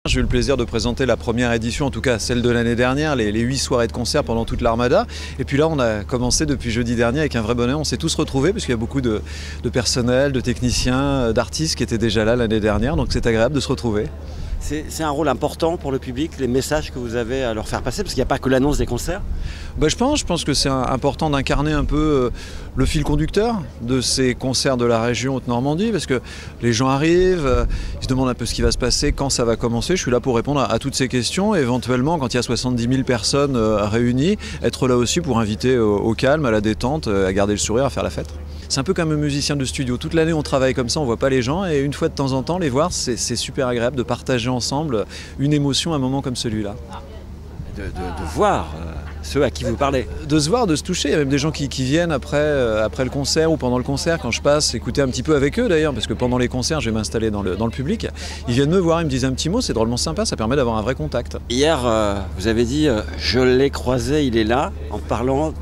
J'ai eu le plaisir de présenter la première édition, en tout cas celle de l'année dernière, les 8 soirées de concert pendant toute l'Armada. Et puis là, on a commencé depuis jeudi dernier avec un vrai bonheur. On s'est tous retrouvés parce qu'il y a beaucoup de personnel, de techniciens, d'artistes qui étaient déjà là l'année dernière. Donc c'est agréable de se retrouver. C'est un rôle important pour le public, les messages que vous avez à leur faire passer, parce qu'il n'y a pas que l'annonce des concerts. Je pense que c'est important d'incarner un peu le fil conducteur de ces concerts de la région Haute-Normandie, parce que les gens arrivent, ils se demandent un peu ce qui va se passer, quand ça va commencer. Je suis là pour répondre à toutes ces questions, et éventuellement, quand il y a 70 000 personnes réunies, être là aussi pour inviter au calme, à la détente, à garder le sourire, à faire la fête. C'est un peu comme un musicien de studio. Toute l'année, on travaille comme ça, on ne voit pas les gens, et une fois de temps en temps, les voir, c'est super agréable de partager ensemble une émotion, un moment comme celui-là. De voir ceux à qui vous parlez. De se voir, de se toucher. Il y a même des gens qui viennent après le concert ou pendant le concert, quand je passe, écouter un petit peu avec eux d'ailleurs, parce que pendant les concerts, je vais m'installer dans le public. Ils viennent me voir, ils me disent un petit mot, c'est drôlement sympa, ça permet d'avoir un vrai contact. Hier, vous avez dit « je l'ai croisé, il est là », en parlant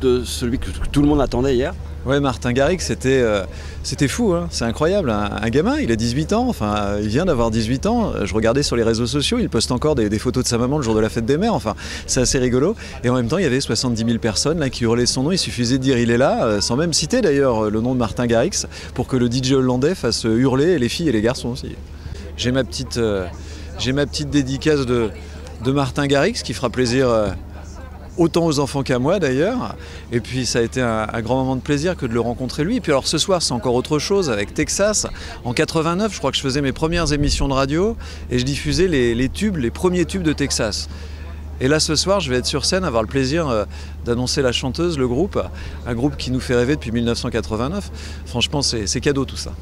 de celui que tout le monde attendait hier. Ouais, Martin Garrix, c'était fou, hein. C'est incroyable. Un gamin, il a 18 ans, enfin, il vient d'avoir 18 ans. Je regardais sur les réseaux sociaux, il poste encore des photos de sa maman le jour de la fête des mères. Enfin, c'est assez rigolo. Et en même temps, il y avait 70 000 personnes là, qui hurlaient son nom. Il suffisait de dire il est là, sans même citer d'ailleurs le nom de Martin Garrix, pour que le DJ hollandais fasse hurler les filles et les garçons aussi. J'ai ma petite dédicace de Martin Garrix qui fera plaisir autant aux enfants qu'à moi d'ailleurs, et puis ça a été un grand moment de plaisir que de le rencontrer lui. Et puis alors ce soir c'est encore autre chose avec Texas. En 89, je crois que je faisais mes premières émissions de radio et je diffusais les premiers tubes de Texas. Et là ce soir je vais être sur scène, avoir le plaisir d'annoncer la chanteuse, le groupe, un groupe qui nous fait rêver depuis 1989. Franchement c'est cadeau tout ça.